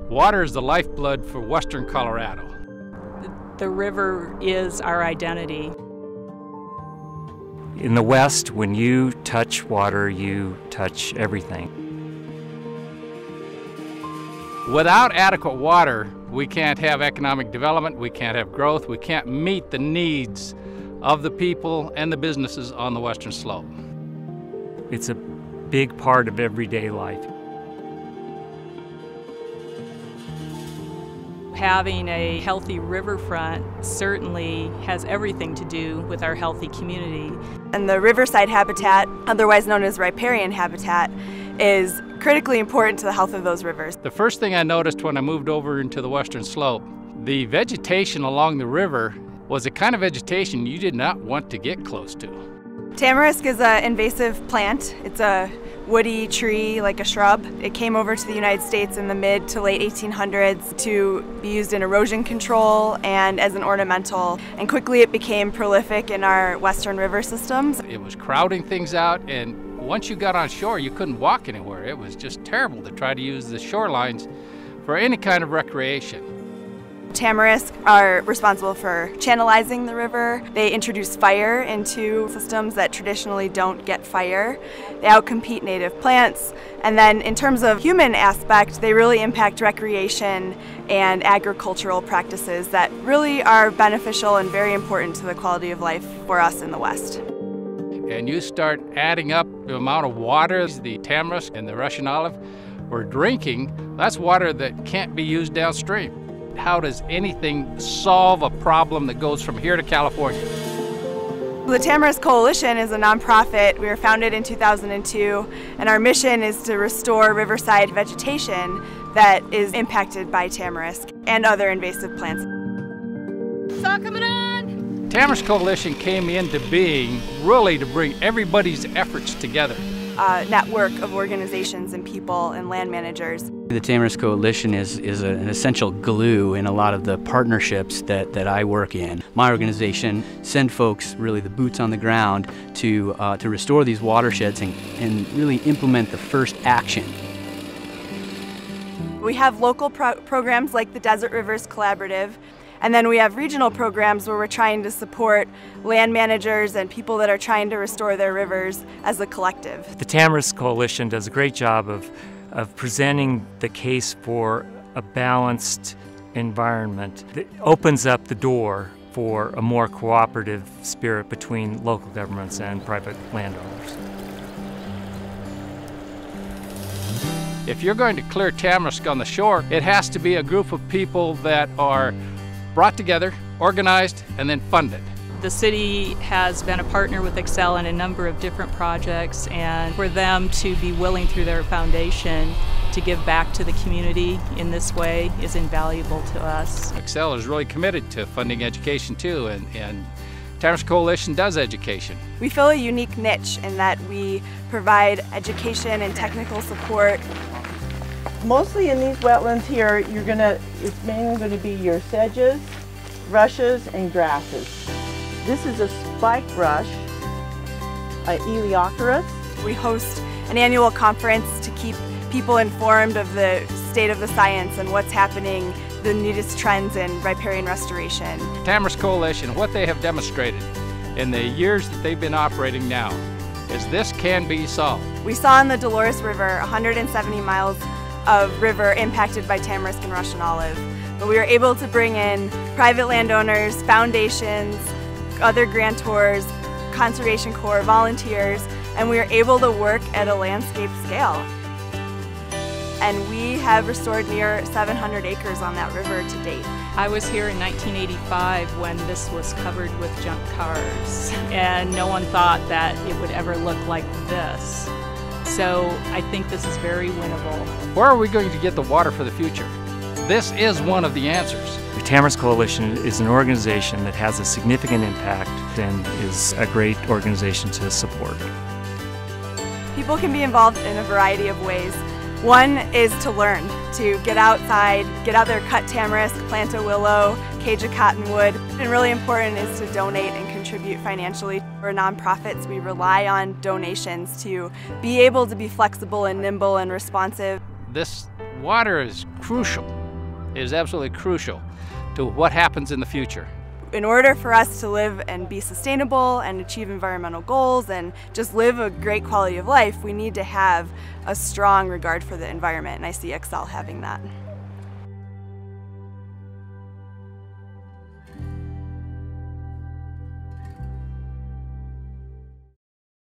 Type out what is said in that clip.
Water is the lifeblood for western Colorado. The river is our identity. In the West, when you touch water, you touch everything. Without adequate water, we can't have economic development, we can't have growth, we can't meet the needs of the people and the businesses on the western slope. It's a big part of everyday life. Having a healthy riverfront certainly has everything to do with our healthy community. And the riverside habitat, otherwise known as riparian habitat, is critically important to the health of those rivers. The first thing I noticed when I moved over into the western slope, the vegetation along the river was a kind of vegetation you did not want to get close to. Tamarisk is an invasive plant. It's a woody tree, like a shrub. It came over to the United States in the mid to late 1800s to be used in erosion control and as an ornamental. And quickly it became prolific in our western river systems. It was crowding things out, and once you got on shore, you couldn't walk anywhere. It was just terrible to try to use the shorelines for any kind of recreation. Tamarisk are responsible for channelizing the river. They introduce fire into systems that traditionally don't get fire. They outcompete native plants. And then in terms of human aspect, they really impact recreation and agricultural practices that really are beneficial and very important to the quality of life for us in the West. And you start adding up the amount of water the tamarisk and the Russian olive were drinking, that's water that can't be used downstream. How does anything solve a problem that goes from here to California? The Tamarisk Coalition is a nonprofit. We were founded in 2002, and our mission is to restore riverside vegetation that is impacted by tamarisk and other invasive plants. Saw coming on! Tamarisk Coalition came into being really to bring everybody's efforts together. A network of organizations and people and land managers. The Tamarisk Coalition is an essential glue in a lot of the partnerships that I work in. My organization send folks, really the boots on the ground, to restore these watersheds and really implement the first action. We have local programs like the Desert Rivers Collaborative, and then we have regional programs where we're trying to support land managers and people that are trying to restore their rivers as a collective. The Tamarisk Coalition does a great job of presenting the case for a balanced environment that opens up the door for a more cooperative spirit between local governments and private landowners. If you're going to clear tamarisk on the shore, it has to be a group of people that are brought together, organized, and then funded. The city has been a partner with Xcel in a number of different projects, and for them to be willing through their foundation to give back to the community in this way is invaluable to us. Xcel is really committed to funding education too, and Tamarisk Coalition does education. We fill a unique niche in that we provide education and technical support. Mostly in these wetlands here, it's mainly going to be your sedges, rushes, and grasses. This is a spike rush, Eliocorus. We host an annual conference to keep people informed of the state of the science and what's happening, the newest trends in riparian restoration. Tamarisk Coalition, what they have demonstrated in the years that they've been operating now is this can be solved. We saw in the Dolores River 170 miles of river impacted by tamarisk and Russian olive. But we were able to bring in private landowners, foundations, other grantors, Conservation Corps, volunteers, and we were able to work at a landscape scale. And we have restored near 700 acres on that river to date. I was here in 1985 when this was covered with junk cars, and no one thought that it would ever look like this. So I think this is very winnable. Where are we going to get the water for the future? This is one of the answers. The Tamarisk Coalition is an organization that has a significant impact and is a great organization to support. People can be involved in a variety of ways. One is to learn, to get outside, get out there, cut tamarisk, plant a willow, cage a cottonwood. And really important is to donate and contribute financially. We're nonprofits, we rely on donations to be able to be flexible and nimble and responsive. This water is crucial. is absolutely crucial to what happens in the future. In order for us to live and be sustainable and achieve environmental goals and just live a great quality of life, we need to have a strong regard for the environment, and I see Xcel having that.